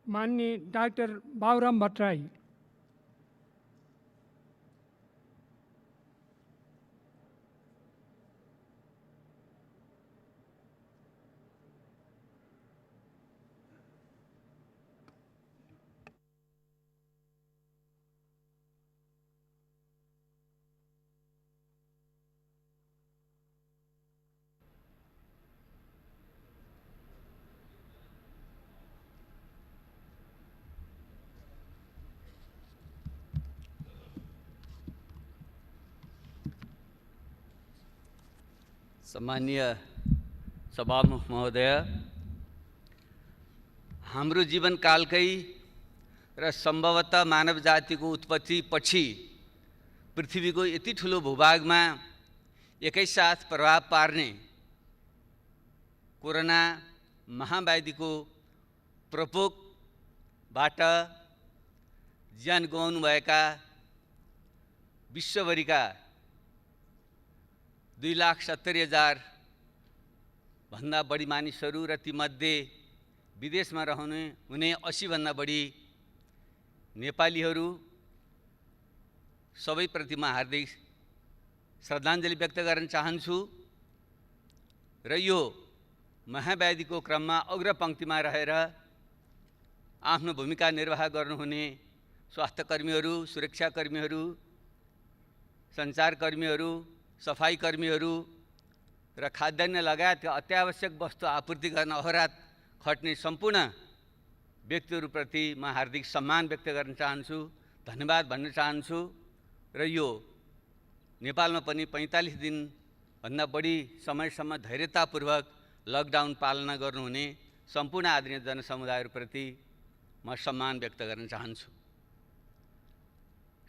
माननीय डाक्टर बाबुराम भट्टराई। सम्मानीय सभामुख महोदय, हाम्रो जीवनकालकै र सम्भवतः मानव जातिको उत्पत्ति पछि पृथ्वीको यति ठुलो भूभागमा एकैसाथ प्रभाव पार्ने कोरोना महाव्याधिको प्रकोपबाट ज्यान गुमाउनुभएका विश्वभरिका 2,70,000 भन्दा बढी मानिसहरू र तीमध्ये विदेशमा हुने 80 भन्दा बढी नेपालीहरू सबैप्रति म हार्दिक श्रद्धाञ्जली व्यक्त गर्न चाहन्छु र यो महाव्याधिको क्रममा अग्रपङ्क्तिमा रहेर आफ्नो भूमिका निर्वाह गर्नुहुने स्वास्थ्यकर्मीहरू, सुरक्षाकर्मीहरू, सञ्चारकर्मीहरू, सफाईकर्मीहरू र खाद्यान्न लगायतका अत्यावश्यक वस्तु आपूर्ति गर्न अहोरात खट्ने सम्पूर्ण व्यक्तिहरूप्रति म हार्दिक सम्मान व्यक्त गर्न चाहन्छु, धन्यवाद भन्न चाहन्छु र यो नेपालमा पनि 45 दिनभन्दा बढी समयसम्म धैर्यतापूर्वक लकडाउन पालना गर्नुहुने सम्पूर्ण आदरणीय जनसमुदायहरूप्रति म सम्मान व्यक्त गर्न चाहन्छु।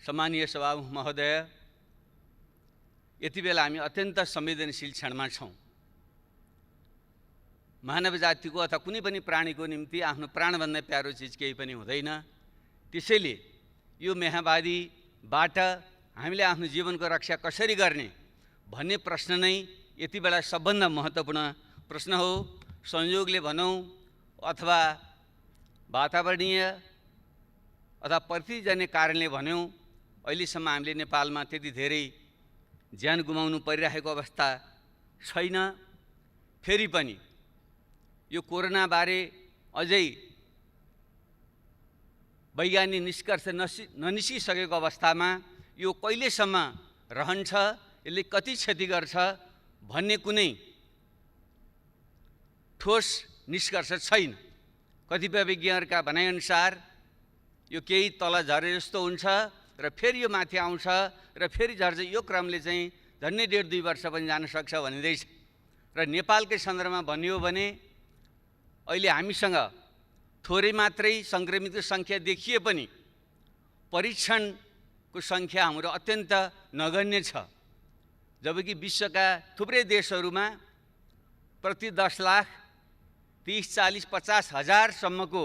सम्मानीय सभामुख महोदय, यति बेला हामी अत्यन्त संवेदनशील क्षणमा छौँ। मानव जातिको अथवा कुनै पनि प्राणीको निम्ति आफ्नो प्राणभन्दा प्यारो चिज केही पनि हुँदैन। त्यसैले यो महामारीबाट हामीले आफ्नो जीवनको रक्षा कसरी गर्ने भन्ने प्रश्न नै यति बेला सबभन्दा महत्त्वपूर्ण प्रश्न हो। संयोगले भनौँ अथवा वातावरणीय अथवा प्रतिजन्य कारणले भन्यौँ, अहिलेसम्म हामीले नेपालमा त्यति धेरै ज्यान गुमाउनु परिरहेको अवस्था छैन। फेरि पनि यो कोरोनाबारे अझै वैज्ञानिक निष्कर्ष ननिस्किसकेको अवस्थामा यो कहिलेसम्म रहन्छ, यसले कति क्षति गर्छ भन्ने कुनै ठोस निष्कर्ष छैन। कतिपय विज्ञहरूका भनाइअनुसार यो केही तल झरे जस्तो हुन्छ र फेरि यो माथि आउँछ र फेरि झर्छ। यो क्रमले चाहिँ झन्डै 1.5-2 वर्ष पनि जान सक्छ भनिँदैछ। र नेपालकै सन्दर्भमा भनियो भने अहिले हामीसँग थोरै मात्रै सङ्क्रमितको सङ्ख्या देखिए पनि परीक्षणको सङ्ख्या हाम्रो अत्यन्त नगण्य छ। जबकि विश्वका थुप्रै देशहरूमा प्रति 10 लाख 30, 40, 50 हजारसम्मको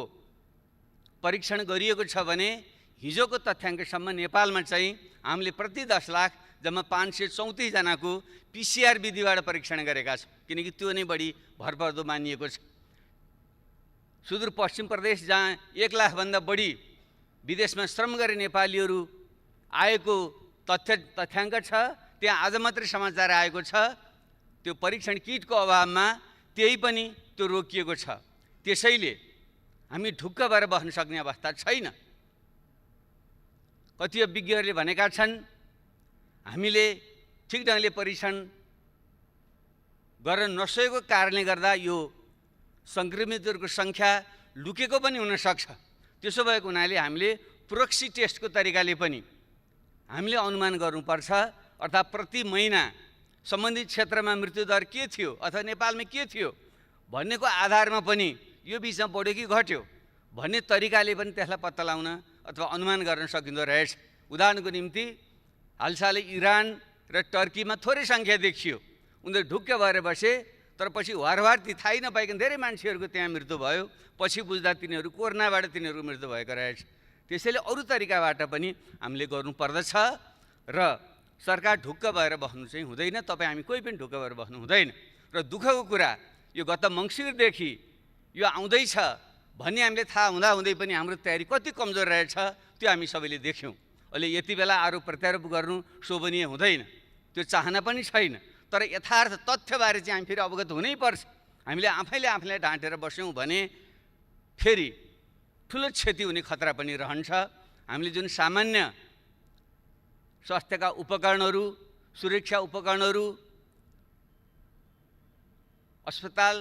परीक्षण गरिएको छ भने हिजोको तथ्याङ्कसम्म नेपालमा चाहिँ हामीले प्रति 10 लाख जम्मा 534 जनाको PCR विधिबाट परीक्षण गरेका छौँ, किनकि त्यो नै बढी भरपर्दो मानिएको छ। सुदूरपश्चिम प्रदेश जहाँ 1 लाखभन्दा बढी विदेशमा श्रम गरे नेपालीहरू आएको तथ्याङ्क छ, त्यहाँ आज मात्रै समाचार आएको छ त्यो परीक्षण किटको अभावमा त्यही पनि त्यो रोकिएको छ। त्यसैले हामी ढुक्क भएर बस्न सक्ने अवस्था छैन। कतिपय विज्ञहरूले भनेका छन् हामीले ठिक ढङ्गले परीक्षण गर्न नसकेको कारणले गर्दा यो सङ्क्रमितहरूको सङ्ख्या लुकेको पनि हुनसक्छ। त्यसो भएको हुनाले हामीले प्रोक्सी टेस्टको तरिकाले पनि हामीले अनुमान गर्नुपर्छ। अर्थात् प्रति महिना सम्बन्धित क्षेत्रमा मृत्युदर के थियो अथवा नेपालमा के थियो भन्नेको आधारमा पनि यो बिचमा बढ्यो कि घट्यो भन्ने तरिकाले पनि त्यसलाई पत्ता लगाउन अथवा अनुमान गर्न सकिँदो रहेछ। उदाहरणको निम्ति हालसालै इरान र टर्कीमा थोरै सङ्ख्या देखियो, उनीहरू ढुक्क भएर बसे, तर पछि वारवार ती थाहै नपाइकन धेरै मान्छेहरूको त्यहाँ मृत्यु भयो। पछि बुझ्दा तिनीहरू कोरोनाबाट तिनीहरूको मृत्यु भएको रहेछ। त्यसैले अरू तरिकाबाट पनि हामीले गर्नुपर्दछ र सरकार ढुक्क भएर बस्नु चाहिँ हुँदैन। तपाईँ हामी कोही पनि ढुक्क भएर बस्नु हुँदैन। र दुःखको कुरा यो गत मङ्सिरदेखि यो आउँदैछ भन्ने हामीले थाहा हुँदै पनि हाम्रो तयारी कति कमजोर रहेछ त्यो हामी सबैले देख्यौँ। अहिले यति बेला आरोप प्रत्यारोप गर्नु शोभनीय हुँदैन, त्यो चाहना पनि छैन। तर यथार्थ तथ्यबारे चाहिँ हामी फेरि अवगत हुनैपर्छ। हामीले आफैले ढाँटेर बस्यौँ भने फेरि ठुलो क्षति हुने खतरा पनि रहन्छ। हामीले जुन सामान्य स्वास्थ्यका उपकरणहरू, सुरक्षा उपकरणहरू, अस्पताल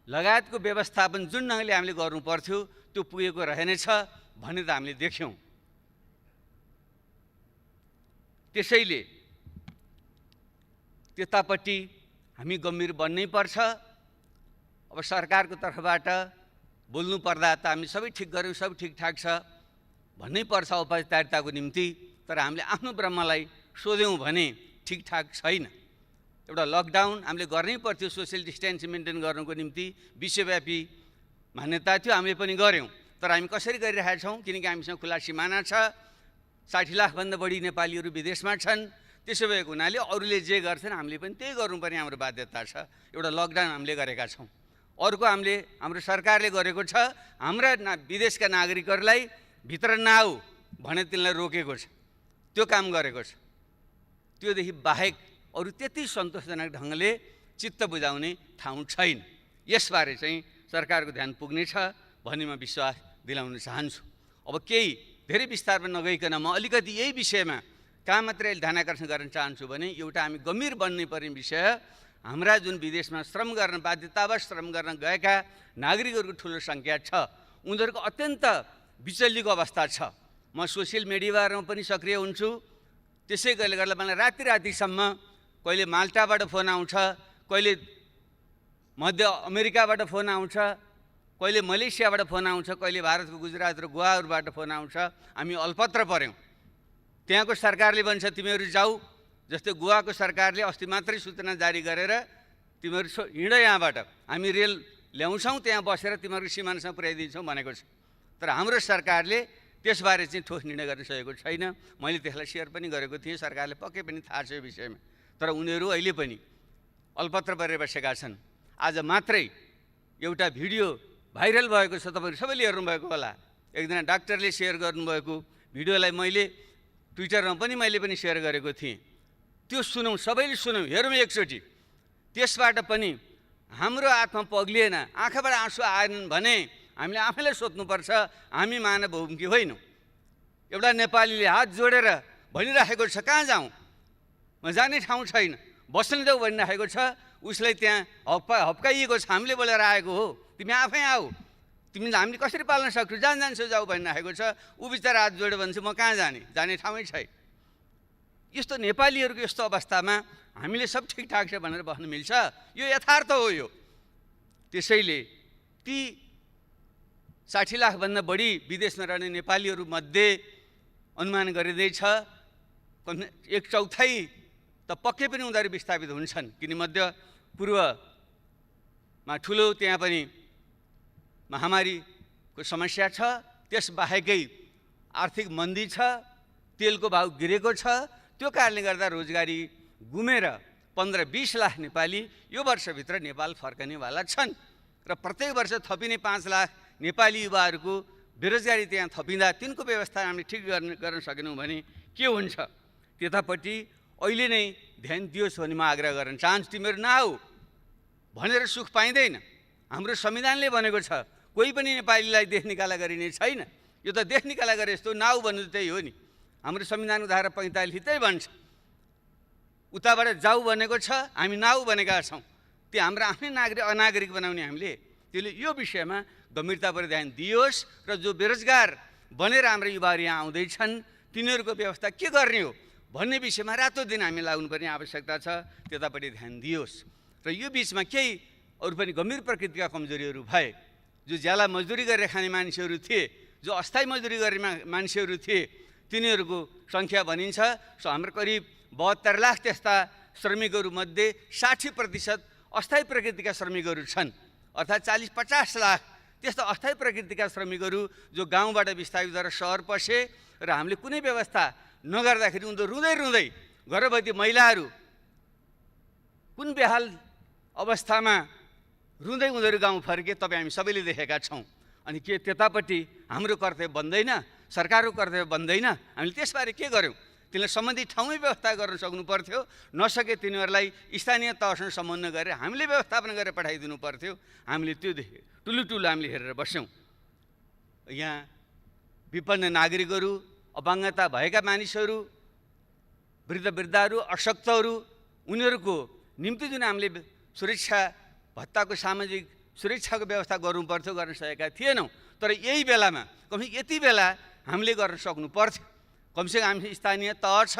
लगायतको व्यवस्थापन जुन ढङ्गले हामीले गर्नुपर्थ्यो त्यो पुगेको रहेनछ भन्ने त हामीले देख्यौँ। त्यसैले त्यतापट्टि हामी गम्भीर बन्नै पर्छ। अब सरकारको तर्फबाट बोल्नु पर्दा त हामी सबै ठिक गऱ्यौँ, सब ठिकठाक छ भन्नै पर्छ औपचारिकताको निम्ति। तर हामीले आफ्नो ब्रह्मलाई सोध्यौँ भने ठिकठाक छैन। एउटा लकडाउन हामीले गर्नै पर्थ्यो सोसियल डिस्टेन्स मेन्टेन गर्नुको निम्ति, विश्वव्यापी मान्यता थियो, हामीले पनि गऱ्यौँ। तर हामी कसरी गरिरहेका छौँ? किनकि हामीसँग खुला सिमाना छ, 60 लाखभन्दा बढी नेपालीहरू विदेशमा छन्। त्यसो भएको हुनाले अरूले जे गर्छन् हामीले पनि त्यही गर्नुपर्ने हाम्रो बाध्यता छ। एउटा लकडाउन हामीले गरेका छौँ। अर्को हाम्रो सरकारले गरेको छ, हाम्रा विदेशका नागरिकहरूलाई भित्र नआऊ भने तिनलाई रोकेको छ, त्यो काम गरेको छ। त्योदेखि बाहेक अरू त्यति सन्तोषजनक ढङ्गले चित्त बुझाउने ठाउँ छैन। यसबारे चाहिँ सरकारको ध्यान पुग्नेछ भन्ने म विश्वास दिलाउन चाहन्छु। अब केही धेरै विस्तारमा नगइकन म अलिकति यही विषयमा कहाँ मात्रै ध्यानाकर्षण गर्न चाहन्छु भने एउटा हामी गम्भीर बन्नै पर्ने विषय, हाम्रा जुन विदेशमा श्रम गर्न बाध्यतावश श्रम गर्न गएका नागरिकहरूको ठुलो सङ्ख्या छ, उनीहरूको अत्यन्त विचल्लीको अवस्था छ। म सोसियल मिडियामा पनि सक्रिय हुन्छु। त्यसै गर्दा मलाई रातिसम्म कहिले माल्टाबाट फोन आउँछ, कहिले मध्य अमेरिकाबाट फोन आउँछ, कहिले मलेसियाबाट फोन आउँछ, कहिले भारतको गुजरात र गोवाहरूबाट फोन आउँछ। हामी अल्पत्र पऱ्यौँ। त्यहाँको सरकारले भन्छ तिमीहरू जाऊ, जस्तै गोवाको सरकारले अस्ति मात्रै सूचना जारी गरेर तिमीहरू हिँड यहाँबाट, हामी रेल ल्याउँछौँ, त्यहाँ बसेर तिमीहरू सिमानासम्म पुर्याइदिन्छौँ भनेको छ। तर हाम्रो सरकारले त्यसबारे चाहिँ ठोस निर्णय गर्न सकेको छैन। मैले त्यसलाई सेयर पनि गरेको थिएँ, सरकारले पक्कै पनि थाहा छ यो विषयमा। तर उनीहरू अहिले पनि अल्पत्र परेर बसेका छन्। आज मात्रै एउटा भिडियो भाइरल भएको छ, तपाईँहरू सबैले हेर्नुभएको होला। एकजना डाक्टरले सेयर गर्नुभएको भिडियोलाई मैले ट्विटरमा पनि सेयर गरेको थिएँ। त्यो सुनौँ, सबैले सुनौँ, हेरौँ एकचोटि। त्यसबाट पनि हाम्रो आत्मा पग्लिएन, आँखाबाट आँसु आएनन् भने हामीले आफैलाई सोध्नुपर्छ, हामी मानव हौँ कि होइनौँ? एउटा नेपालीले हात जोडेर भनिराखेको छ कहाँ जाउँ, म जाने ठाउँ छैन, बस्न देऊ भनिराखेको छ। उसलाई त्यहाँ हप्काइएको छ, हामीले बोलेर आएको हो, तिमी आफै आऊ, तिमीलाई हामीले कसरी पाल्न सक्छौ, जान्छौ जाऊ भनिराखेको छ। ऊ बिचरा हात जोड्यो भने चाहिँ म कहाँ जाने ठाउँै छैन। यस्तो नेपालीहरूको यस्तो अवस्थामा हामीले सब ठिकठाक छ भनेर बस्न मिल्छ? यो यथार्थ हो। यो त्यसैले ती 60 लाखभन्दा बढी विदेशमा रहने नेपालीहरूमध्ये अनुमान गरिँदैछ 1/4 त पक्कै पनि उनीहरू विस्थापित हुन्छन्। किन मध्य पूर्वमा ठुलो त्यहाँ पनि महामारीको समस्या छ, त्यसबाहेकै आर्थिक मन्दी छ, तेलको भाउ गिरेको छ। त्यो कारणले गर्दा रोजगारी गुमेर 15-20 लाख नेपाली यो वर्षभित्र नेपाल फर्कनेवाला छन्। र प्रत्येक वर्ष थपिने 5 लाख नेपाली युवाहरूको बेरोजगारी त्यहाँ थपिँदा तिनको व्यवस्था हामीले ठिक गर्न सकेनौँ भने के हुन्छ? त्यतापट्टि अहिले नै ध्यान दियोस् भन्ने म आग्रह गर्न चाहन्छु। तिमीहरू नआऊ भनेर सुख पाइँदैन। हाम्रो संविधानले भनेको छ कोही पनि नेपालीलाई देश निकाला गरिने छैन। यो त देश निकाला गरे जस्तो, नआऊ भन्नु त्यही हो नि। हाम्रो संविधानको धारा 45 त्यही भन्छ। उताबाट जाऊ भनेको छ, हामी नआऊ भनेका छौँ। त्यो हाम्रो आफ्नै अनागरिक बनाउने हामीले। त्यसले यो विषयमा गम्भीरतापूर्वक ध्यान दियोस् र जो बेरोजगार बनेर हाम्रो युवाहरू यहाँ आउँदैछन् तिनीहरूको व्यवस्था के गर्ने हो भन्ने विषयमा रातो दिन हामी लाग्नुपर्ने आवश्यकता छ। त्यतापट्टि ध्यान दियोस्। र यो बिचमा केही अरू पनि गम्भीर प्रकृतिका कमजोरीहरू भए। जो ज्याला मजदुरी गरेर खाने मान्छेहरू थिए, जो अस्थायी मजदुरी गर्ने मान्छेहरू थिए, तिनीहरूको सङ्ख्या भनिन्छ हाम्रो करिब 72 लाख त्यस्ता श्रमिकहरूमध्ये 60% अस्थायी प्रकृतिका श्रमिकहरू छन्। अर्थात् 40-50 लाख त्यस्ता अस्थायी प्रकृतिका श्रमिकहरू जो गाउँबाट विस्थापित भएर सहर पसे र हामीले कुनै व्यवस्था नगर्दाखेरि उनीहरू रुँदै गर्भवती महिलाहरू कुन बेहाल अवस्थामा रुँदै उनीहरू गाउँ फर्के, तपाईँ हामी सबैले देखेका छौँ। अनि के त्यतापट्टि हाम्रो कर्तव्य बन्दैन, सरकारको कर्तव्य बन्दैन? हामीले त्यसबारे के गर्यौँ? तिनीहरूलाई सम्बन्धित ठाउँमै व्यवस्था गर्न सक्नु पर्थ्यो। नसके तिनीहरूलाई स्थानीय तहसँग समन्वय गरेर हामीले व्यवस्थापन गरेर पठाइदिनु पर्थ्यो। हामीले त्यो देख्यो, ठुलो हामीले हेरेर बस्यौँ। यहाँ विपन्न नागरिकहरू, अपाङ्गता भएका मानिसहरू, वृद्धहरू, अशक्तहरू, उनीहरूको निम्ति जुन हामीले सुरक्षा भत्ताको सामाजिक सुरक्षाको व्यवस्था गर्नु पर्थ्यो, गर्न सकेका थिएनौँ। तर यही बेलामा यति बेला हामीले गर्न सक्नु पर्थ्यो। कमसेकम हामी स्थानीय तह छ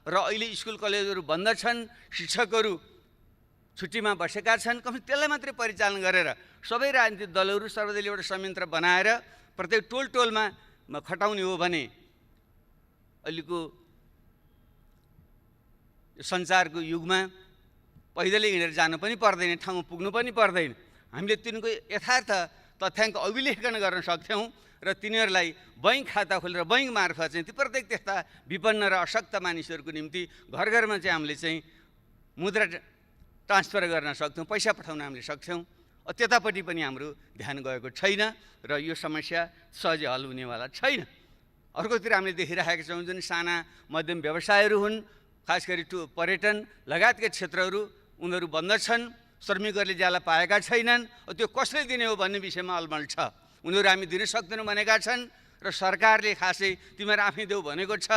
र अहिले स्कुल कलेजहरू बन्द छन्, शिक्षकहरू छुट्टीमा बसेका छन्। त्यसलाई मात्रै परिचालन गरेर सबै राजनीतिक दलहरू सर्वदलीय एउटा संयन्त्र बनाएर प्रत्येक टोलमा खटाउने हो भने अहिलेको सञ्चारको युगमा पैदलै हिँडेर जानु पनि पर्दैन, ठाउँमा पुग्नु पनि पर्दैन। हामीले तिनको यथार्थ तथ्याङ्क अभिलेखन गर्न सक्थ्यौँ र तिनीहरूलाई बैङ्क खाता खोलेर बैङ्क मार्फत चाहिँ ती प्रत्येक त्यस्ता विपन्न र अशक्त मानिसहरूको निम्ति घर घरमा चाहिँ हामीले चाहिँ मुद्रा ट्रान्सफर गर्न सक्थ्यौँ, पैसा पठाउन हामीले सक्थ्यौँ। त्यतापट्टि पनि हाम्रो ध्यान गएको छैन र यो समस्या सहजै हल हुनेवाला छैन। अर्कोतिर हामीले देखिरहेका छौँ जुन साना मध्यम व्यवसायहरू हुन्, खास गरी पर्यटन लगायतका क्षेत्रहरू उनीहरू बन्द छन्, श्रमिकहरूले ज्याला पाएका छैनन्। त्यो कसले दिने हो भन्ने विषयमा अलमल छ। उनीहरू हामी दिन सक्दैनौँ भनेका छन् र सरकारले खासै तिमीहरू आफै देऊ भनेको छ।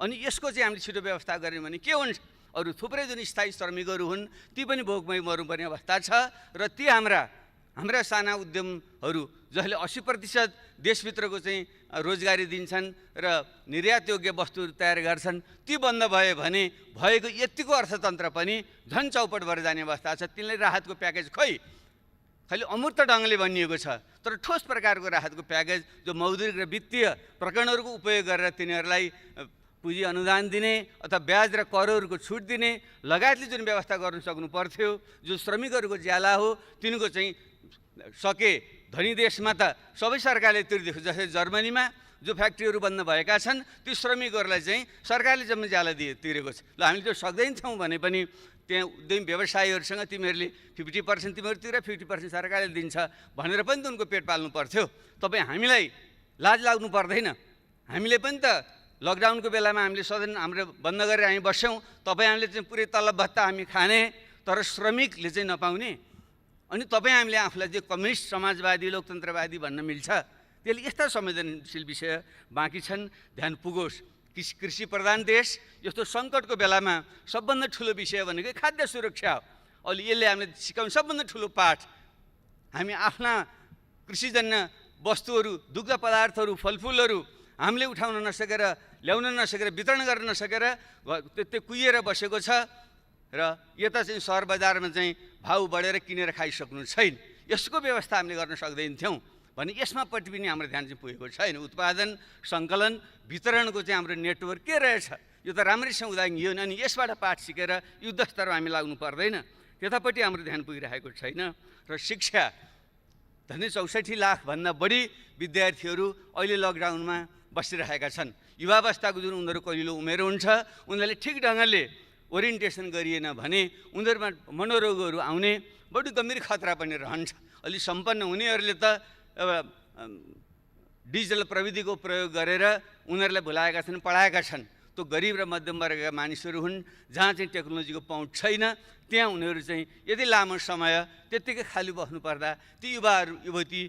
अनि यसको चाहिँ हामीले छिटो व्यवस्था गऱ्यौँ भने के हुन्छ? अरू थुप्रै जुन स्थायी श्रमिकहरू हुन् ती पनि भोकमै मर्नुपर्ने अवस्था छ र ती हाम्रा साना उद्यमहरू जसले 80% देशभित्रको चाहिँ रोजगारी दिन्छन् र निर्यातयोग्य वस्तुहरू तयार गर्छन्, ती बन्द भयो भने भएको यतिको अर्थतन्त्र पनि झन् चौपट भएर जाने अवस्था छ। तिनलाई राहतको प्याकेज खालि अमूर्त ढङ्गले भनिएको छ, तर ठोस प्रकारको राहतको प्याकेज जो मौद्रिक र वित्तीय प्रकरणहरूको उपयोग गरेर तिनीहरूलाई पुँजी अनुदान दिने अथवा ब्याज र करहरूको छुट दिने लगायतले जुन व्यवस्था गर्न सक्नु पर्थ्यो, जो श्रमिकहरूको ज्याला हो तिनको चाहिँ सके धनी देशमा त सबै सरकारले तिर्दिएको, जस्तै जर्मनीमा जो फ्याक्ट्रीहरू बन्द भएका छन् ती श्रमिकहरूलाई चाहिँ सरकारले जम्मै ज्याला तिरेको छ। ल हामीले त्यो सक्दैनछौँ भने पनि त्यहाँ उद्यमी व्यवसायीहरूसँग तिमीहरूले 50% तिमीहरू तिर, 50% सरकारले दिन्छ भनेर पनि त उनको पेट पाल्नु पर्थ्यो। तपाईँ हामीलाई लाज लाग्नु पर्दैन? हामीले पनि त लकडाउनको बेलामा हामीले सदन हाम्रो बन्द गरेर हामी बस्यौँ, तपाईँ हामीले चाहिँ पुरै तलब भत्ता हामी खाने, तर श्रमिकले चाहिँ नपाउने। अनि तपाईँ हामीले आफूलाई चाहिँ कम्युनिस्ट समाजवादी लोकतन्त्रवादी भन्न मिल्छ? त्यसले यस्ता संवेदनशील विषय बाँकी छन्, ध्यान पुगोस्। कृषि प्रधान देश यस्तो सङ्कटको बेलामा सबभन्दा ठुलो विषय भनेको खाद्य सुरक्षा हो। अहिले यसले हामीले सिकाउने सबभन्दा ठुलो पाठ, हामी आफ्ना कृषिजन्य वस्तुहरू, दुग्ध पदार्थहरू, फलफुलहरू हामीले उठाउन नसकेर, ल्याउन नसकेर, वितरण गर्न नसकेर त्यो कुहिएर बसेको छ र यता चाहिँ सहर बजारमा चाहिँ भाउ बढेर किनेर खाइसक्नु छैन। यसको व्यवस्था हामीले गर्न सक्दैनथ्यौँ भने यसमा पट्टि पनि हाम्रो ध्यान चाहिँ पुगेको छैन। उत्पादन, सङ्कलन, वितरणको चाहिँ हाम्रो नेटवर्क के रहेछ यो त राम्रैसँग उदाहरण अनि यसबाट पाठ सिकेर युद्ध स्तरमा हामी लाग्नु पर्दैन, त्यतापट्टि हाम्रो ध्यान पुगिरहेको छैन। र शिक्षा, झन्डै 64 लाखभन्दा बढी विद्यार्थीहरू अहिले लकडाउनमा बसिरहेका छन्। युवावस्थाको जुन उनीहरू कलिलो उमेर हुन्छ, उनीहरूले ठिक ढङ्गले ओरिएन्टेसन गरिएन भने उनीहरूमा मनोरोगहरू आउने बढी गम्भीर खतरा पनि रहन्छ। अलि सम्पन्न हुनेहरूले त डिजिटल प्रविधिको प्रयोग गरेर उनीहरूलाई भुलाएका छन्, पढाएका छन्। त्यो गरिब र मध्यम वर्गका मानिसहरू हुन् जहाँ चाहिँ टेक्नोलोजीको पहुँच छैन, त्यहाँ उनीहरू चाहिँ यति लामो समय त्यत्तिकै खाली बस्नुपर्दा ती युवाहरू युवती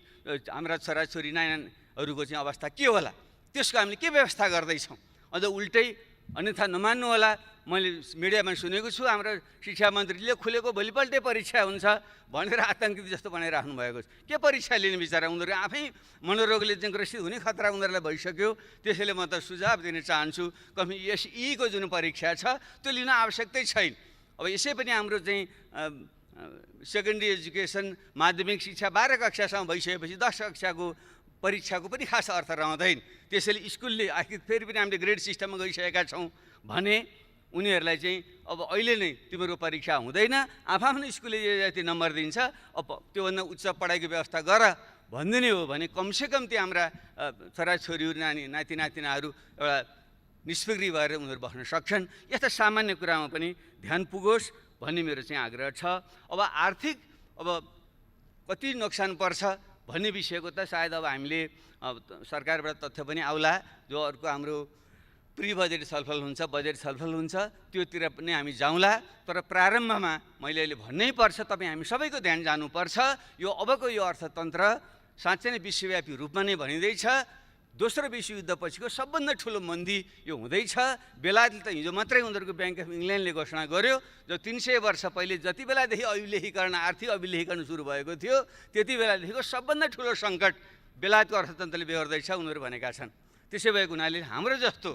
हाम्रा छोराछोरी नानीहरूको चाहिँ अवस्था के होला? त्यसको हामीले के व्यवस्था गर्दैछौँ? अझ उल्टै अन्यथा नमान्नु होला, मैले मिडियामा सुनेको छु हाम्रो शिक्षा मन्त्रीले खुलेको भोलिपल्टै परीक्षा हुन्छ भनेर आतङ्कित जस्तो बनाइराख्नु भएको छ। के परीक्षा लिने बिचरा? उनीहरू आफै मनोरोगले चाहिँ ग्रसित हुने खतरा उनीहरूलाई भइसक्यो। त्यसैले म त सुझाव दिन चाहन्छु, यीको जुन परीक्षा छ त्यो लिन आवश्यकतै छैन। अब यसै पनि हाम्रो चाहिँ सेकेन्डरी एजुकेसन, माध्यमिक शिक्षा 12 कक्षासम्म भइसकेपछि 10 कक्षाको परीक्षाको पनि खास अर्थ रहँदैन। त्यसैले स्कुलले आखिर फेरि पनि हामीले ग्रेड सिस्टममा गइसकेका छौँ भने उनीहरूलाई चाहिँ अब अहिले नै तिम्रो परीक्षा हुँदैन, आफ्नो स्कुलले जति नम्बर दिन्छ अब त्योभन्दा उच्च पढाइको व्यवस्था गर भनिदिने हो भने कमसेकम त्यो हाम्रा छोराछोरीहरू, नाति नातिनाहरू एउटा निष्फिक्री भएर उनीहरू बस्न सक्छन्। यस्ता सामान्य कुरामा पनि ध्यान पुगोस् भन्ने मेरो चाहिँ आग्रह छ। अब आर्थिक कति नोक्सान पर्छ भन्ने विषयको त सायद अब हामीले सरकारबाट तथ्य पनि आउला, जो अर्को हाम्रो प्री बजेट छलफल हुन्छ, बजेट छलफल हुन्छ, त्योतिर पनि हामी जाउँला। तर प्रारम्भमा मैले अहिले भन्नै पर्छ, तपाईँ हामी सबैको ध्यान जानुपर्छ, यो अबको यो अर्थतन्त्र साँच्चै नै विश्वव्यापी रूपमा नै भनिँदैछ। दोस्रो विश्वयुद्धपछिको सबभन्दा ठुलो मन्दी यो हुँदैछ। बेलायतले त हिजो मात्रै उनीहरूको ब्याङ्क अफ इङ्ल्यान्डले घोषणा गर्यो, जो 300 वर्ष पहिले जति बेलादेखि अभिलेखीकरण, आर्थिक अभिलेखीकरण सुरु भएको थियो, त्यति बेलादेखिको सबभन्दा ठुलो सङ्कट बेलायतको अर्थतन्त्रले बेहोर्दैछ उनीहरू भनेका छन्। त्यसै भएको हुनाले हाम्रो जस्तो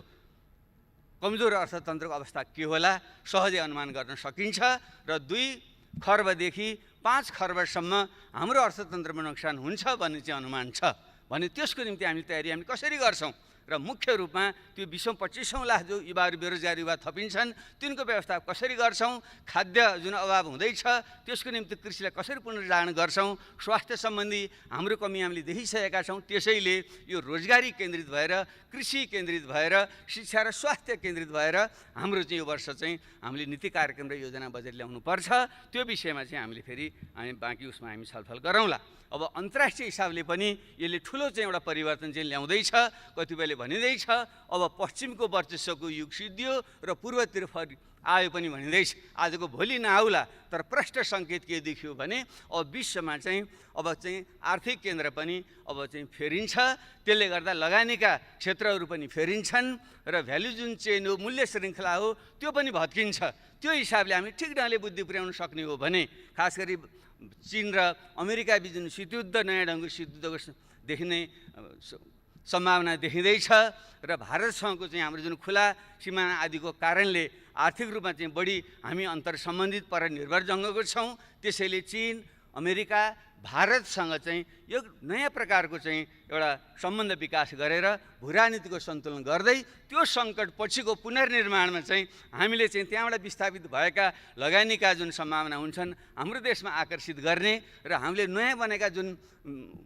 कमजोर अर्थतन्त्रको अवस्था के होला सहजै अनुमान गर्न सकिन्छ। र 2 खर्बदेखि 5 खर्बसम्म हाम्रो अर्थतन्त्रमा नोक्सान हुन्छ भन्ने चाहिँ अनुमान छ भने त्यसको निम्ति हामी तयारी कसरी गर्छौँ र मुख्य रूपमा त्यो 20-25 लाख जो युवाहरू बेरोजगार युवा थपिन्छन् तिनको व्यवस्था कसरी गर्छौँ, खाद्य जुन अभाव हुँदैछ त्यसको निम्ति कृषिलाई कसरी पुनर्जागरण गर्छौँ, स्वास्थ्य सम्बन्धी हाम्रो कमी हामीले देखिसकेका छौँ। त्यसैले यो रोजगारी केन्द्रित भएर, कृषि केन्द्रित भएर, शिक्षा र स्वास्थ्य केन्द्रित भएर हाम्रो चाहिँ यो वर्ष चाहिँ हामीले नीति कार्यक्रम र योजना बजेट ल्याउनुपर्छ। त्यो विषयमा चाहिँ हामीले फेरि बाँकी उसमा हामी छलफल गरौँला। अब अन्तर्राष्ट्रिय हिसाबले पनि यसले ठुलो चाहिँ एउटा परिवर्तन चाहिँ ल्याउँदैछ। कतिपयले भनिँदैछ अब पश्चिमको वर्चस्वको युग सिद्धियो र पूर्वतिर आयो पनि भनिँदैछ। आजको भोलि नआउला, तर प्रष्ट सङ्केत के देखियो भने अब विश्वमा चाहिँ अब चाहिँ आर्थिक केन्द्र पनि अब चाहिँ फेरिन्छ। त्यसले गर्दा लगानीका क्षेत्रहरू पनि फेरिन्छन् र भ्यालु जुन चेन हो, मूल्य श्रृङ्खला हो, त्यो पनि भत्किन्छ। त्यो हिसाबले हामी ठिक ढङ्गले बुद्धि पुर्याउन सक्ने हो भने खास गरी चीन र अमेरिका बीच जुन शीतयुद्ध, नयाँ ढङ्गको शीतयुद्धको देखिने सम्भावना देखिँदैछ र भारतसँगको चाहिँ हाम्रो जुन खुला सिमाना आदिको कारणले आर्थिक रूपमा चाहिँ बढी हामी अन्तर सम्बन्धित पर निर्भर जङ्गको छौँ। त्यसैले चीन, अमेरिका, भारतसँग चाहिँ यो नयाँ प्रकारको चाहिँ एउटा सम्बन्ध विकास गरेर भूराजनीतिको सन्तुलन गर्दै त्यो सङ्कट पछिको पुनर्निर्माणमा चाहिँ हामीले चाहिँ त्यहाँबाट विस्थापित भएका लगानीका जुन सम्भावना हुन्छन् हाम्रो देशमा आकर्षित गर्ने र हामीले नयाँ बनेका जुन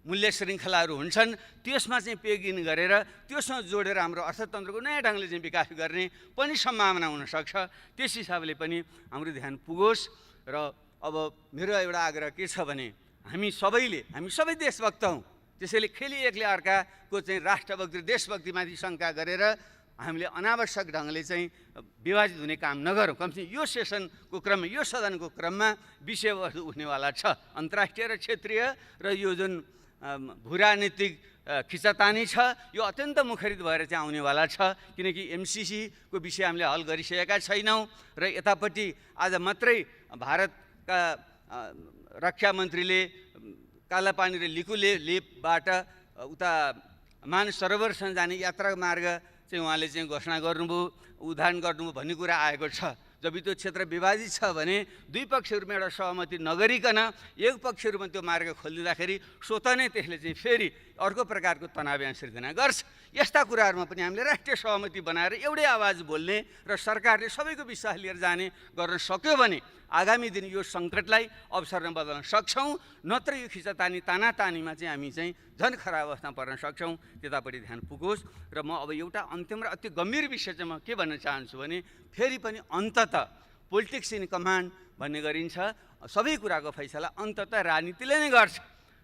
मूल्य श्रृङ्खलाहरू हुन्छन् त्यसमा चाहिँ पेगिन गरेर त्योसँग जोडेर हाम्रो अर्थतन्त्रको नयाँ ढङ्गले चाहिँ विकास गर्ने पनि सम्भावना हुनसक्छ। त्यस हिसाबले पनि हाम्रो ध्यान पुगोस्। र अब मेरो एउटा आग्रह के छ भने हामी सबै देशभक्त हौँ। त्यसैले खेली एकले अर्काको चाहिँ राष्ट्रभक्ति, देशभक्तिमाथि शङ्का गरेर हामीले अनावश्यक ढङ्गले चाहिँ विभाजित हुने काम नगरौँ। कमसेकम यो सेसनको क्रममा, यो सदनको क्रममा विषयवस्तु उठ्नेवाला छ। अन्तर्राष्ट्रिय र क्षेत्रीय र यो जुन भूराजनीतिक खिचातानी छ यो अत्यन्त मुखरित भएर चाहिँ आउनेवाला छ। किनकि एमसिसीको विषय हामीले हल गरिसकेका छैनौँ र यतापट्टि आज मात्रै भारतका रक्षा मन्त्रीले कालापानी र लेपबाट उता मानस सरोवरसँग जाने यात्रा मार्ग चाहिँ उहाँले चाहिँ घोषणा गर्नुभयो, उद्घाटन गर्नुभयो भन्ने कुरा आएको छ। जब त्यो क्षेत्र विभाजित छ भने दुई पक्षहरूमा एउटा सहमति नगरिकन एक पक्षहरूमा त्यो मार्ग खोलिदिँदाखेरि स्वतः नै त्यसले चाहिँ फेरि अर्को प्रकारको तनाव यहाँ सिर्जना गर्छ। यस्ता कुराहरूमा पनि हामीले राष्ट्रिय सहमति बनाएर एउटै आवाज बोल्ने र सरकारले सबैको विश्वास लिएर जाने गर्न सक्यो भने आगामी दिन यो सङ्कटलाई अवसरमा बदल्न सक्छौँ। नत्र यो खिचातानी तानातानीमा चाहिँ हामी चाहिँ झन् खराब अवस्थामा पर्न सक्छौँ। त्यतापट्टि ध्यान पुगोस्। र म अब एउटा अन्तिम र अति गम्भीर विषय चाहिँ म के भन्न चाहन्छु भने फेरि पनि अन्ततः पोलिटिक्स इन कमान्ड भन्ने गरिन्छ। सबै कुराको फैसला अन्ततः राजनीतिले नै गर्छ।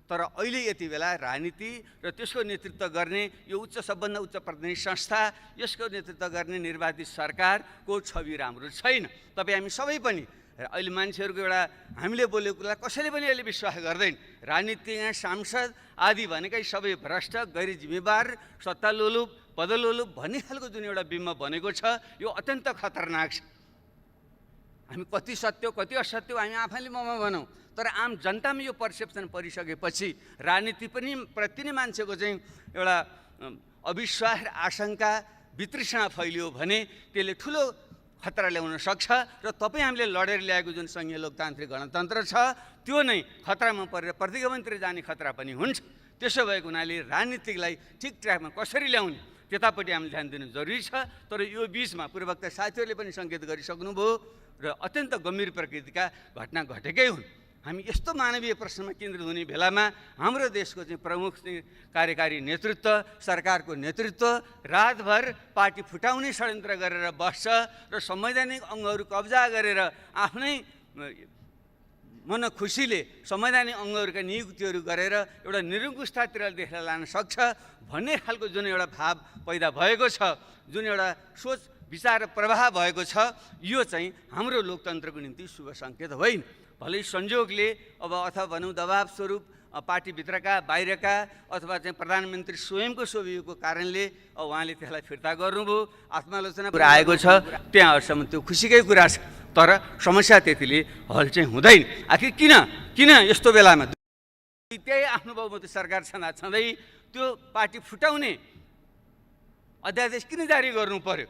तर अहिले यति बेला राजनीति र त्यसको नेतृत्व गर्ने यो सबभन्दा उच्च प्रतिनिधि संस्था, यसको नेतृत्व गर्ने निर्वाचित सरकारको छवि राम्रो छैन। तपाईँ हामी सबै पनि अहिले मान्छेहरूको एउटा हामीले बोलेको कुरा कसैले पनि अहिले विश्वास गर्दैन। राजनीतिज्ञ, सांसद आदि भनेकै सबै भ्रष्ट, गैर जिम्मेवार, सत्तालोलुप, पदलोलुप भन्ने खालको जुन एउटा बिम्ब बनेको छ यो अत्यन्त खतरनाक छ। हामी कति सत्य कति असत्य हामी आफैले ममा भनौँ, तर आम जनतामा यो पर्सेप्सन परिसकेपछि राजनीति पनि प्रति नै मान्छेको चाहिँ एउटा अविश्वास, आशंका, वितृष्णा फैलियो भने त्यसले ठुलो खतरा ल्याउन सक्छ। र तपाईँ हामीले लडेर ल्याएको जुन सङ्घीय लोकतान्त्रिक गणतन्त्र छ त्यो नै खतरामा परेर प्रतिगमनतिर जाने खतरा पनि हुन्छ। त्यसो भएको हुनाले राजनीतिकलाई ठिक ट्र्याकमा कसरी ल्याउने त्यतापट्टि हामीले ध्यान दिनु जरुरी छ। तर यो बिचमा पूर्ववक्ता साथीहरूले पनि सङ्केत गरिसक्नुभयो र अत्यन्त गम्भीर प्रकृतिका घटना घटेकै हुन्। हामी यस्तो मानवीय प्रश्नमा केन्द्रित हुने बेलामा हाम्रो देशको चाहिँ प्रमुख कार्यकारी नेतृत्व, सरकारको नेतृत्व रातभर पार्टी फुटाउने षड्यन्त्र गरेर बस्छ र संवैधानिक अङ्गहरू कब्जा गरेर आफ्नै मन खुसीले संवैधानिक अङ्गहरूका नियुक्तिहरू गरेर एउटा निरङ्कुशतातिर देखेर लान सक्छ भन्ने खालको जुन एउटा भाव पैदा भएको छ, जुन एउटा सोच विचार र प्रवाह भएको छ, यो चाहिँ हाम्रो लोकतन्त्रको निम्ति शुभ सङ्केत होइन। भलै संयोगले अब अथवा भनौँ दबाब स्वरूप पार्टीभित्रका बाहिरका अथवा चाहिँ प्रधानमन्त्री स्वयंको स्वभावको कारणले उहाँले त्यसलाई फिर्ता गर्नुभयो, आत्मालोचना कुरा आएको छ, त्यहाँहरूसम्म त्यो खुसीकै कुरा छ। तर समस्या त्यतिले हल चाहिँ हुँदैन। आखिर किन यस्तो बेलामा त्यही आफ्नो बहुमत सरकार छँदै त्यो पार्टी फुटाउने अध्यादेश किन जारी गर्नु पर्यो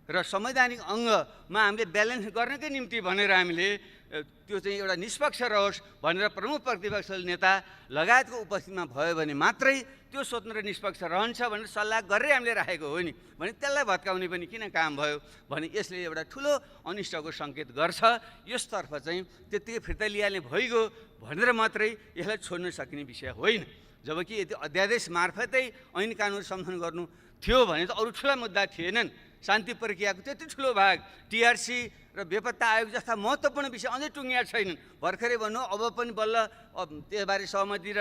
र संवैधानिक अङ्गमा हामीले ब्यालेन्स गर्नकै निम्ति भनेर हामीले त्यो चाहिँ एउटा निष्पक्ष रहोस् भनेर प्रमुख प्रतिपक्ष नेता लगायतको उपस्थितिमा भयो भने मात्रै त्यो स्वतन्त्र निष्पक्ष रहन्छ भनेर सल्लाह गरेर हामीले राखेको हो नि भने त्यसलाई भत्काउने पनि किन काम भयो भने यसले एउटा ठुलो अनिष्टको सङ्केत गर्छ। यसतर्फ चाहिँ त्यत्तिकै फिर्ता लिइहाल्ने भइगयो भनेर मात्रै यसलाई छोड्न सकिने विषय होइन। जबकि यदि अध्यादेश मार्फतै ऐन कानुन सम्बन्धन गर्नु थियो भने त अरू ठुला मुद्दा थिएनन्। शान्ति प्रक्रियाको त्यति ठुलो भाग टिआरसी र बेपत्ता आयोग जस्ता महत्त्वपूर्ण विषय अझै टुङ्गिया छैनन्। भर्खरै भन्नु अब पनि बल्ल त्यसबारे सहमति र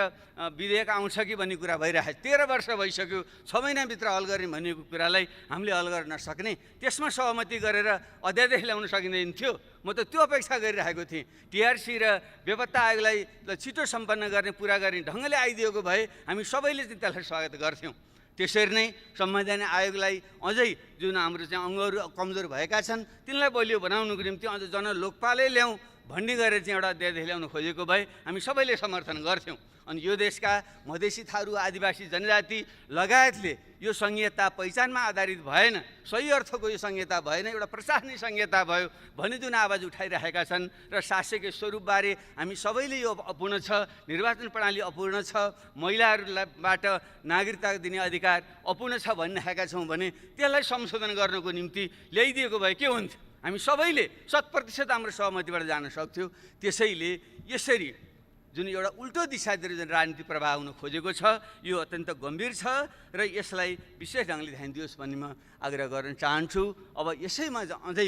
विधेयक आउँछ कि भन्ने कुरा भइरहेको 13 वर्ष भइसक्यो, 6 महिनाभित्र हल गर्ने भनेको कुरालाई हामीले हल गर्न नसक्ने, त्यसमा सहमति गरेर अध्यादेश ल्याउन सकिँदैन थियो। म त त्यो अपेक्षा गरिरहेको थिएँ। टिआरसी र बेपत्ता आयोगलाई छिटो सम्पन्न गर्ने पुरा गर्ने ढङ्गले आइदिएको भए हामी सबैले चाहिँ त्यसलाई स्वागत गर्थ्यौँ। त्यसरी नै संवैधानिक आयोगलाई अझै जुन हाम्रो चाहिँ अङ्गहरू कमजोर भएका छन् तिनलाई बलियो बनाउनुको निम्ति अझ जनलोकपालै ल्याउँ भन्ने गरेर चाहिँ एउटा अध्यादेश ल्याउनु खोजेको भए हामी सबैले समर्थन गर्थ्यौँ। अनि यो देशका मधेसी थारू आदिवासी जनजाति लगायतले यो संहिता पहिचानमा आधारित भएन, सही अर्थको यो संहिता भएन, एउटा प्रशासनिक संहिता भयो भन्ने जुन आवाज उठाइरहेका छन् र शासकीय स्वरूपबारे हामी सबैले यो अपूर्ण छ, निर्वाचन प्रणाली अपूर्ण छ, महिलाहरूबाट नागरिकता दिने अधिकार अपूर्ण छ भनिरहेका छौँ भने त्यसलाई संशोधन गर्नको निम्ति ल्याइदिएको भए के हुन्थ्यो? हामी सबैले 100% हाम्रो सहमतिबाट जान सक्थ्यौँ। त्यसैले यसरी जुन एउटा उल्टो दिशातिर जुन राजनीति प्रभाव हुन खोजेको छ यो अत्यन्त गम्भीर छ र यसलाई विशेष ढङ्गले ध्यान दियोस् भन्ने म आग्रह गर्न चाहन्छु। अब यसैमा अझै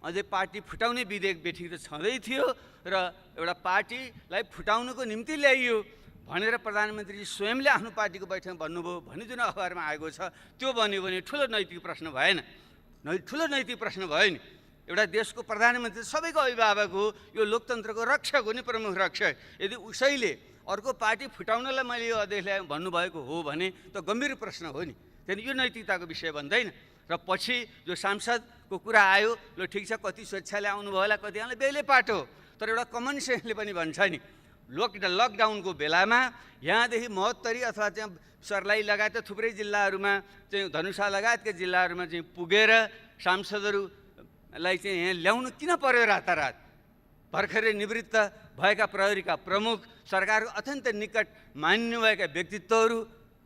अझै पार्टी फुटाउने विधेयक बेठी त छँदै थियो र एउटा पार्टीलाई फुटाउनको निम्ति ल्याइयो भनेर प्रधानमन्त्री स्वयंले आफ्नो पार्टीको बैठकमा भन्नुभयो भन्ने जुन अखबारमा आएको छ त्यो बन्यो भने ठुलो नैतिक प्रश्न भएन, ठुलो नैतिक प्रश्न भयो नि। एउटा देशको प्रधानमन्त्री सबैको अभिभावक हो, यो लोकतन्त्रको रक्षक हो नि, प्रमुख रक्षक। यदि उसैले अर्को पार्टी फुटाउनलाई मैले यो अध्यादेश ल्याएँ भन्नुभएको हो भने त गम्भीर प्रश्न हो नि, त्यहाँदेखि यो नैतिकताको विषय भन्दैन। र पछि जो सांसदको कुरा आयो, ल ठिक छ कति स्वेच्छाले आउनुभयो होला, कतिजनाले बेलै पाटो, तर एउटा कमन सेन्सले पनि भन्छ नि लकडाउनको बेलामा यहाँदेखि महोत्तरी अथवा चाहिँ सर्लाही लगायत थुप्रै जिल्लाहरूमा चाहिँ धनुषा लगायतका जिल्लाहरूमा चाहिँ पुगेर सांसदहरूलाई चाहिँ यहाँ ल्याउनु किन पर्यो? रातारात भर्खरै निवृत्त भएका प्रहरीका प्रमुख, सरकारको अत्यन्त निकट मान्नुभएका व्यक्तित्वहरू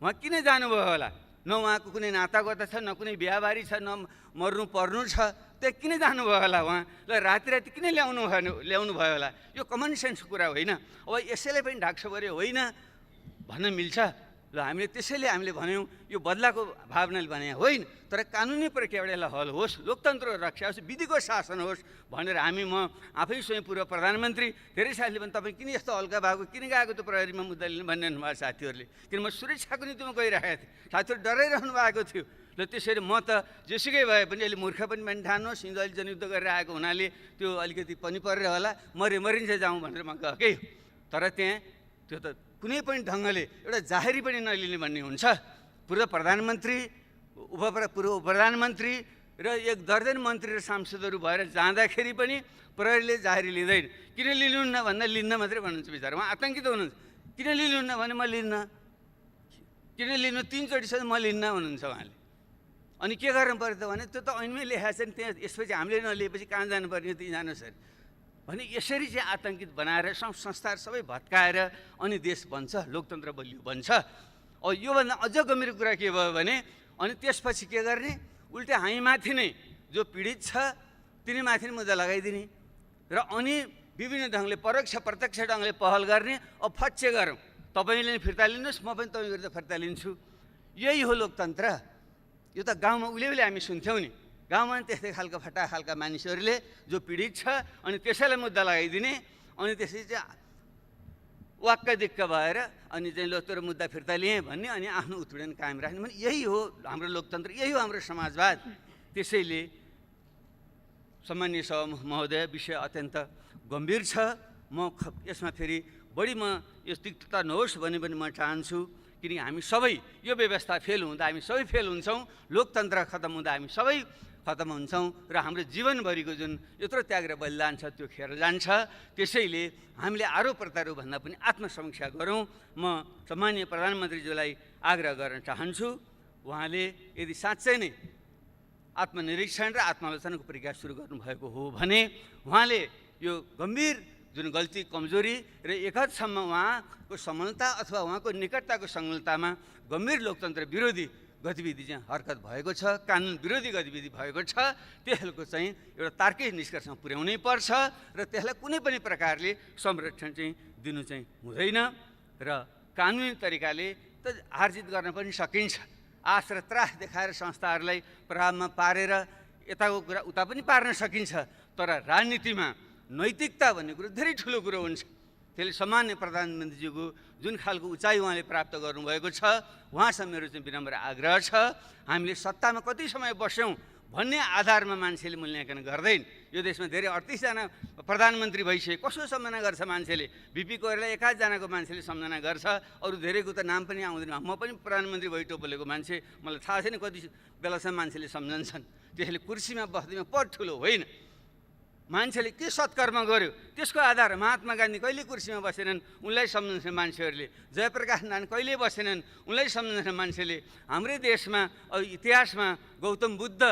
उहाँ किन जानुभयो होला? न उहाँको कुनै नातागोता छ, न कुनै बिहाबारी छ, न मर्नु पर्नु छ, त्यहाँ किन जानुभयो होला उहाँ? ल राति किन ल्याउनु भयो होला? यो कमन सेन्स कुरा होइन। अब यसैलाई पनि ढाक्छ गरे होइन भन्न मिल्छ। ल त्यसैले हामीले भन्यौँ यो बदलाको भावनाले भने होइन, तर कानुनी प्रक्रियाबाट यसलाई हल होस्, लोकतन्त्र रक्षा होस्, विधिको शासन होस् भनेर हामी म आफै स्वयं पूर्व प्रधानमन्त्री धेरै साथीले पनि तपाईँ किन यस्तो हल्का भएको, किन गएको त्यो प्रहरीमा मुद्दा लिनु भनिरहनु भएको साथीहरूले, किन म सुरक्षाको निम्तिमा गइरहेको थिएँ, साथीहरू डराइरहनु भएको थियो। ल त्यसरी म त जेसुकै भए पनि अहिले मूर्ख पनि ठान्नुहोस्, हिन्दू अहिले जनयुद्ध गरेर आएको हुनाले त्यो अलिकति पनि परेर होला, मरिन्छ जाउँ भनेर म गएकै। तर त्यहाँ त्यो त कुनै पनि ढङ्गले एउटा जाहेरी पनि नलिने भन्ने हुन्छ। पूर्व प्रधानमन्त्री, पूर्व प्रधानमन्त्री र 1 दर्जन मन्त्री र सांसदहरू भएर जाँदाखेरि पनि प्रहरीले जाहेरी लिँदैन। किन लिनुहुन्न भन्दा लिन्न मात्रै भन्नुहुन्छ बिचरा, उहाँ आतङ्कित हुनुहुन्छ। किन लिनुहुन्न भने म लिन्न, किन लिनु 3 चोटिसम्म म लिन्न भन्नुहुन्छ उहाँले। अनि के गर्नु पर्यो त भने त्यो त ऐनमै लेखाएको छ नि, त्यहाँ यसपछि हामीले नलिएपछि कहाँ जानुपर्ने त्यहीँ जानुहोस् अरे भने यसरी चाहिँ आतङ्कित बनाएर संस्थाहरू सबै भत्काएर अनि देश बन्छ, लोकतन्त्र बलियो बन्छ। अब योभन्दा अझ गम्भीर कुरा के भयो भने अनि त्यसपछि के गर्ने? उल्टा हामीमाथि नै जो पीडित छ तिनीमाथि नै मुद्दा लगाइदिने र अनि विभिन्न ढङ्गले परोक्ष प्रत्यक्ष ढङ्गले पहल गर्ने। अब फच्चे गरौँ, तपाईँले फिर्ता लिनुहोस्, म पनि तपाईँ विरुद्ध फिर्ता लिन्छु। यही हो लोकतन्त्र। यो त गाउँमा उहिले हामी सुन्थ्यौँ नि, गाउँमा त्यस्तै खालका फटा खालका मानिसहरूले जो पीडित छ अनि त्यसैलाई मुद्दा लगाइदिने अनि त्यसपछि चाहिँ वाक्क दिक्क भएर अनि चाहिँ ल तोरो मुद्दा फिर्ता लिएँ भन्ने अनि आफ्नो उत्पीडन कायम राख्ने भने यही हो हाम्रो लोकतन्त्र, यही हो हाम्रो समाजवाद। त्यसैले सम्मानीय सभामुख महोदय, विषय अत्यन्त गम्भीर छ। म यसमा फेरि बढी म यो तिक्तता नहोस् भन्ने पनि म चाहन्छु, किनकि हामी सबै यो व्यवस्था फेल हुँदा हामी सबै फेल हुन्छौँ, लोकतन्त्र खतम हुँदा हामी सबै खतम हुन्छौँ र हाम्रो जीवनभरिको जुन यत्रो त्याग र बलिदान छ त्यो खेर जान्छ। त्यसैले हामीले आरोप प्रत्यारोप भन्दा पनि आत्मसमीक्षा गरौँ। म सम्मानीय प्रधानमन्त्रीज्यूलाई आग्रह गर्न चाहन्छु, उहाँले यदि साँच्चै नै आत्मनिरीक्षण र आत्मालोचनाको प्रक्रिया सुरु गर्नुभएको हो भने उहाँले यो गम्भीर जुन गल्ती कमजोरी र एक हदसम्म उहाँको समलता अथवा उहाँको निकटताको संलग्नतामा गम्भीर लोकतन्त्र विरोधी गतिविधि चाहिँ हरकत भएको छ, कानुन विरोधी गतिविधि भएको छ, त्यसको चाहिँ एउटा तार्किक निष्कर्षमा पुर्याउनै पर्छ र त्यसलाई कुनै पनि प्रकारले संरक्षण चाहिँ दिनु चाहिँ हुँदैन र कानुनी तरिकाले त हारजित गर्न पनि सकिन्छ। आश र त्रास देखाएर संस्थाहरूलाई प्रभावमा पारेर यताको कुरा उता पनि पार्न सकिन्छ, तर राजनीतिमा नैतिकता भन्ने कुरो धेरै ठुलो कुरो हुन्छ। त्यसले सामान्य प्रधानमन्त्रीज्यूको जुन खालको उचाइ उहाँले प्राप्त गर्नुभएको छ, उहाँसँग मेरो चाहिँ विनम्र आग्रह छ, हामीले सत्तामा कति समय बस्यौँ भन्ने आधारमा मान्छेले मूल्याङ्कन गर्दैन। यो देशमा धेरै 38जना प्रधानमन्त्री भइसके कसो सम्झना गर्छ मान्छेले? बिपी कोइराला एकाधजनाको मान्छेले सम्झना गर्छ, अरू धेरैको त नाम पनि आउँदैन। म पनि प्रधानमन्त्री भइटो बोलेको मान्छे, मलाई थाहा छैन कति बेलासम्म मान्छेले सम्झन्छन्। त्यसले कुर्सीमा बस्दैमा पद ठुलो होइन, मान्छेले के सत्कर्म गर्यो त्यसको आधार। महात्मा गान्धी कहिले कुर्सीमा बसेनन्, उनलाई सम्झन्छन् मान्छेहरूले। जयप्रकाश नारायण कहिले बसेनन्, उनलाई सम्झन्छन् मान्छेले। हाम्रै देशमा इतिहासमा गौतम बुद्ध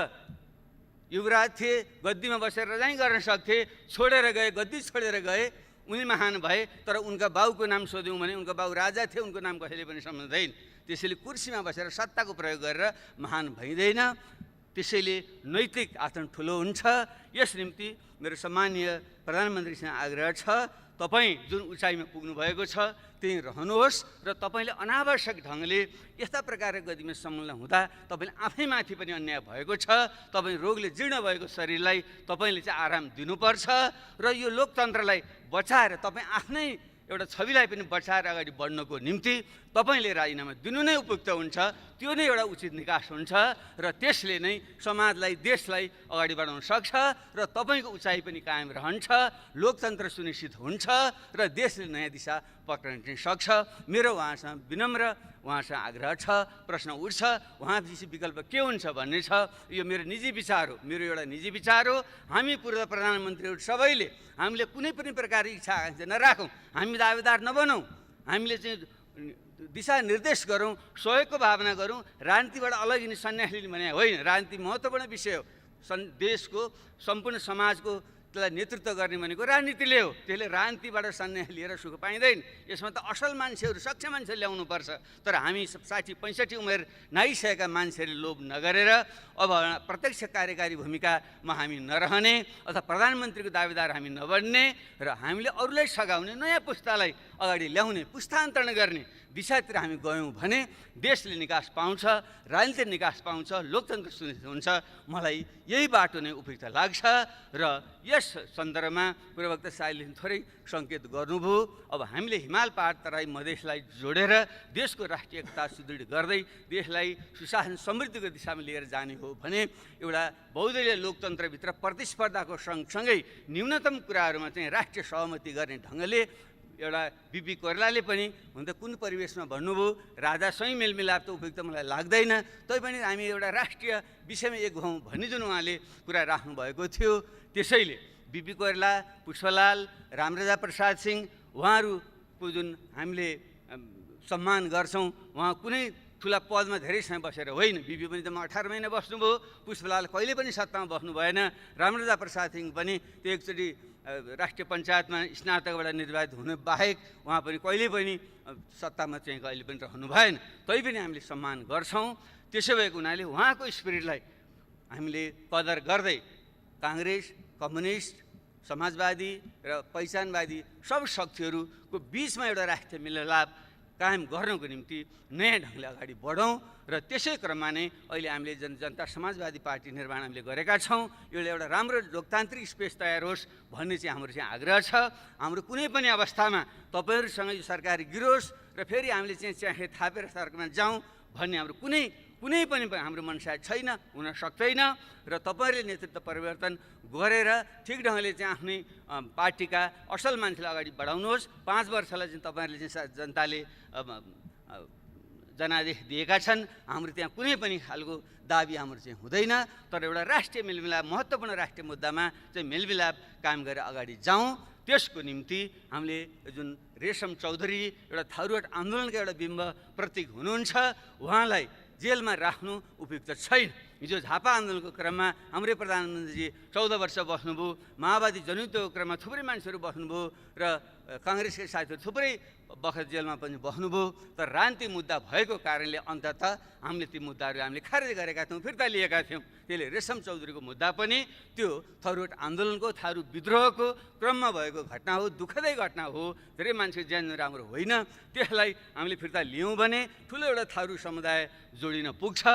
युवराज थिए, गद्दीमा बसेर रजाइ गर्न सक्थे, छोडेर गए, गद्दी छोडेर गए, उनी महान भए। तर उनका बाउको नाम सोध्यौँ भने उनका बाउ राजा थिए, उनको नाम कसैले पनि सम्झँदैन। त्यसैले कुर्सीमा बसेर सत्ताको प्रयोग गरेर महान भइँदैन। त्यसैले नैतिक आचरण ठुलो हुन्छ। यस निम्ति मेरो सम्मानीय प्रधानमन्त्रीसँग आग्रह छ, तपाईँ जुन उचाइमा पुग्नु भएको छ त्यहीँ रहनुहोस् र तपाईँले अनावश्यक ढङ्गले यस्ता प्रकारको गतिमा संलग्न हुँदा तपाईँले आफैमाथि पनि अन्याय भएको छ। तपाईँ रोगले जीर्ण भएको शरीरलाई तपाईँले चाहिँ आराम दिनुपर्छ र यो लोकतन्त्रलाई बचाएर तपाईँ आफ्नै एउटा छविलाई पनि बचाएर अगाडि बढ्नको निम्ति तपाईँले राजीनामा दिनु नै उपयुक्त हुन्छ। त्यो नै एउटा उचित निकास हुन्छ र त्यसले नै समाजलाई, देशलाई अगाडि बढाउन सक्छ र तपाईँको उचाइ पनि कायम रहन्छ, लोकतन्त्र सुनिश्चित हुन्छ र देशले नयाँ दिशा पक्रिन सक्छ। मेरो उहाँसँग विनम्र आग्रह छ, प्रश्न उठ्छ, उहाँपछि विकल्प के हुन्छ भन्ने छ। यो मेरो निजी विचार हो, मेरो एउटा निजी विचार हो। हामी पूर्व प्रधानमन्त्रीहरू सबैले हामीले कुनै पनि प्रकारको इच्छा आकाङ्क्षा नराखौँ, हामी दावेदार नबनौँ, हामीले चाहिँ दिशानिर्देश गरौँ, सहयोगको भावना गरौँ, राजनीतिबाट अलग यिनी सन्यास लिने भने होइन। राजनीति महत्त्वपूर्ण विषय हो, देशको सम्पूर्ण समाजको त्यसलाई नेतृत्व गर्ने भनेको राजनीतिले हो। त्यसले राजनीतिबाट सन्यास लिएर सुख पाइँदैन। यसमा त असल मान्छेहरू, सक्षम मान्छे ल्याउनुपर्छ। तर हामी 60-65 उमेर नागिसकेका मान्छेहरूले लोभ नगरेर अब प्रत्यक्ष कार्यकारी भूमिकामा हामी नरहने अथवा प्रधानमन्त्रीको दावेदार हामी नबन्ने र हामीले अरूलाई सघाउने, नयाँ पुस्तालाई अगाडि ल्याउने, पुस्तान्तरण गर्ने दिशातिर हामी गयौँ भने देशले निकास पाउँछ, राजनीतिक निकास पाउँछ, लोकतन्त्र सुनिश्चित हुन्छ। मलाई यही बाटो नै उपयुक्त लाग्छ र यस सन्दर्भमा पूर्ववक्ता साईले थोरै सङ्केत गर्नुभयो। अब हामीले हिमाल, पहाड, तराई, मधेसलाई जोडेर देशको राष्ट्रिय एकता सुदृढ गर्दै देशलाई सुशासन समृद्धिको दिशामा लिएर जाने हो भने एउटा बहुदलीय लोकतन्त्रभित्र प्रतिस्पर्धाको सँगसँगै न्यूनतम कुराहरूमा चाहिँ राष्ट्रिय सहमति गर्ने ढङ्गले एउटा बिपी कोइरालाले पनि हुन त कुन परिवेशमा भन्नुभयो, राजासँगै मेलमिलाप त उपयुक्त मलाई लाग्दैन, तैपनि हामी एउटा राष्ट्रिय विषयमा एक हौँ भन्ने जुन उहाँले कुरा राख्नुभएको थियो। त्यसैले बिपी कोइराला, पुष्पलाल, रामराजा प्रसाद सिंह उहाँहरूको जुन हामीले सम्मान गर्छौँ, उहाँ कुनै ठुला पदमा धेरै समय बसेर होइन। बिपी पनि त 18 महिना बस्नुभयो, पुष्पलाल कहिले पनि सत्तामा बस्नु भएन, रामराजा प्रसाद सिंह पनि त्यो एकचोटि राष्ट्रिय पञ्चायतमा स्नातकबाट निर्वाचित हुनु बाहेक उहाँ पनि कहिले पनि सत्तामा चाहिँ कहिले पनि रहनु भएन। तैपनि हामीले सम्मान गर्छौँ। त्यसो भएको हुनाले उहाँको स्पिरिटलाई हामीले कदर गर्दै काङ्ग्रेस, कम्युनिस्ट, समाजवादी र पहिचानवादी सब शक्तिहरूको बिचमा एउटा राष्ट्रिय मिलमिलाप कायम गर्नको निम्ति नयाँ ढङ्गले अगाडि बढौँ र त्यसै क्रममा नै अहिले हामीले जनता समाजवादी पार्टी निर्माण हामीले गरेका छौँ। एउटा राम्रो लोकतान्त्रिक स्पेस तयार होस् भन्ने चाहिँ हाम्रो चाहिँ आग्रह छ। हाम्रो कुनै पनि अवस्थामा तपाईँहरूसँग यो सरकार गिरोस् र फेरि हामीले चाहिँ चाहे थापेर सरकारमा जाउँ भन्ने हाम्रो कुनै पनि हाम्रो मनसा छैन, हुन सक्दैन। र तपाईँहरूले नेतृत्व परिवर्तन गरेर ठिक ढङ्गले चाहिँ आफ्नै पार्टीका असल मान्छेलाई अगाडि बढाउनुहोस्। 5 वर्षलाई चाहिँ तपाईँहरूले चाहिँ जनताले जनादेश दिएका छन्। हाम्रो त्यहाँ कुनै पनि खालको दाबी हाम्रो चाहिँ हुँदैन, तर एउटा राष्ट्रिय मेलमिलाप, महत्त्वपूर्ण राष्ट्रिय मुद्दामा चाहिँ मेलमिलाप कायम गरेर अगाडि जाउँ। त्यसको निम्ति हामीले जुन रेशम चौधरी एउटा थारूहट आन्दोलनका एउटा बिम्ब प्रतीक हुनुहुन्छ, उहाँलाई जेलमा राख्नु उपयुक्त छैन। हिजो झापा आन्दोलनको क्रममा हाम्रै प्रधानमन्त्रीजी 14 वर्ष बस्नुभयो, माओवादी जनयुद्धको क्रममा थुप्रै मान्छेहरू बस्नुभयो र काङ्ग्रेसका साथीहरू थुप्रै बखत जेलमा पनि बस्नुभयो। तर राजनीतिक मुद्दा भएको कारणले अन्ततः हामीले ती मुद्दाहरू हामीले खारेज गरेका थियौँ, फिर्ता लिएका थियौँ। त्यसले रेशम चौधरीको मुद्दा पनि त्यो थारूहट आन्दोलनको, थारू विद्रोहको क्रममा भएको घटना हो, दुःखदै घटना हो, धेरै मान्छे ज्यान राम्रो होइन। त्यसलाई हामीले फिर्ता लियौँ भने ठुलो एउटा थारू समुदाय जोडिन पुग्छ।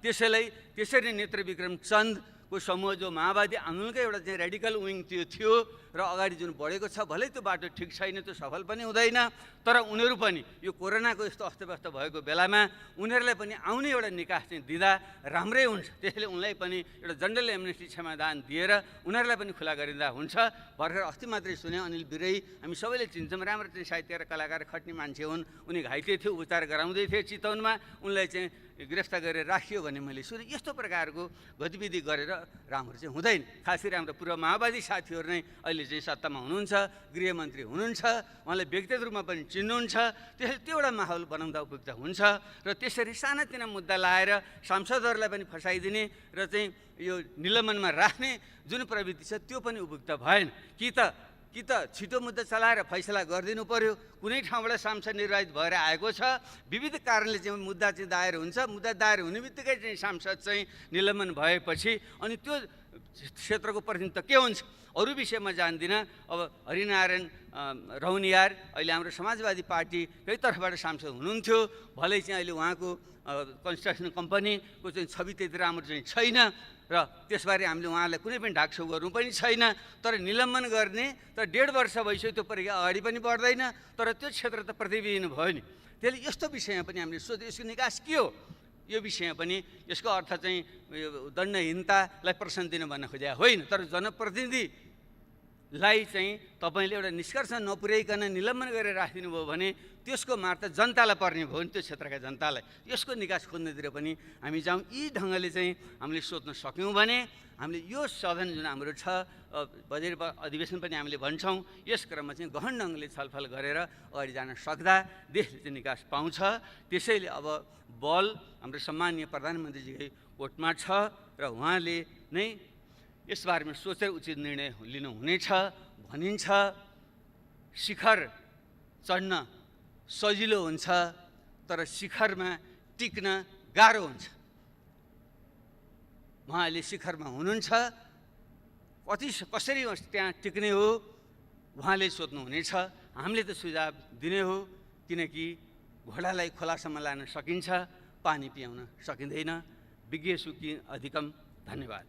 त्यसरी नेत्रविक्रम चन्दको समूह जो माओवादी आन्दोलनकै एउटा चाहिँ रेडिकल विङ त्यो थियो र अगाडि जुन बढेको छ, भलै त्यो बाटो ठिक छैन, त्यो सफल पनि हुँदैन, तर उनीहरू पनि यो कोरोनाको यस्तो अस्तव्यस्त भएको बेलामा उनीहरूलाई पनि आउने एउटा निकास चाहिँ दिँदा राम्रै हुन्छ। त्यसैले उनलाई पनि एउटा जनरल एमनेस्टी क्षमादान दिएर उनीहरूलाई पनि खुला गरिँदा हुन्छ। भर्खर अस्ति मात्रै सुने अनिल बिरै, हामी सबैले चिन्छौँ, राम्रो चाहिँ साहित्य र कलाकार खट्ने मान्छे हुन्, उनी घाइते थियो, उपचार गराउँदै थिए चितवनमा, उनलाई चाहिँ गिरफ्तार गरेर राखियो भन्ने मैले सुने। यस्तो प्रकारको गतिविधि गरेर राम्रो चाहिँ हुँदैन। खास गरी हाम्रो पूर्व माओवादी साथीहरू नै अहिले चाहिँ सत्तामा हुनुहुन्छ, गृहमन्त्री हुनुहुन्छ, उहाँले व्यक्तिगत रूपमा पनि चिन्नुहुन्छ। त्यसैले त्यो एउटा माहौल बनाउँदा उपयुक्त हुन्छ। र त्यसरी सानातिना मुद्दा लाएर सांसदहरूलाई पनि फसाइदिने र चाहिँ यो निलम्बनमा राख्ने जुन प्रवृत्ति छ त्यो पनि उपयुक्त भएन। कि त छिटो मुद्दा चलाएर फैसला गरिदिनु पर्यो। कुनै ठाउँबाट सांसद निर्वाचित भएर आएको छ, विविध कारणले चाहिँ मुद्दा चाहिँ दायर हुन्छ, मुद्दा दायर हुने बित्तिकै चाहिँ सांसद चाहिँ निलम्बन भएपछि अनि त्यो क्षेत्रको प्रतिनिधित्व के हुन्छ अरू विषयमा जान्दिनँ। अब हरिनारायण रौनियार अहिले हाम्रो समाजवादी पार्टीकै तर्फबाट सांसद हुनुहुन्थ्यो, भलै चाहिँ अहिले उहाँको कन्स्ट्रक्सन कम्पनीको चाहिँ छवि त्यति राम्रो चाहिँ छैन र त्यसबारे हामीले उहाँलाई कुनै पनि ढाकछोप गर्नु पनि छैन। तर निलम्बन गर्ने तर 1.5 वर्ष भइसक्यो, त्यो प्रक्रिया अगाडि पनि बढ्दैन, तर त्यो क्षेत्र त प्रतिविहीन भयो नि। त्यसले यस्तो विषयमा पनि हामीले सोध्यो यसको निकास के हो। यो विषयमा पनि यसको अर्थ चाहिँ दण्डहीनतालाई प्रश्न दिन भन्न खोजेको होइन, तर जनप्रतिनिधिलाई चाहिँ तपाईँले एउटा निष्कर्ष नपुर्याइकन निलम्बन गरेर राखिदिनु भयो भने त्यसको मार त जनतालाई पर्ने भयो नि, त्यो क्षेत्रका जनतालाई। यसको निकास खोज्नेतिर पनि हामी जाउँ। यी ढङ्गले चाहिँ हामीले सोध्न सक्यौँ भने हामीले यो सदन जुन हाम्रो छ बजेट अधिवेशन पनि हामीले भन्छौँ, यस क्रममा चाहिँ गहन ढङ्गले छलफल गरेर अगाडि जान सक्दा देशले चाहिँ निकास पाउँछ। त्यसैले अब बल हाम्रो सम्मानीय प्रधानमन्त्रीजीकै कोर्टमा छ र उहाँले नै यसबारेमा सोचेर उचित निर्णय लिनुहुनेछ भनिन्छ। शिखर चढ्न सजिलो हुन्छ, तर शिखरमा टिक्न गाह्रो हुन्छ। उहाँले शिखरमा हुनुहुन्छ, कसरी त्यहाँ टिक्ने हो उहाँले सोध्नुहुनेछ। हामीले त सुझाव दिने हो, किनकि घोडालाई खोलासम्म लान सकिन्छ, पानी पियाउन सकिँदैन। विज्ञ सुखी अधिकम। धन्यवाद।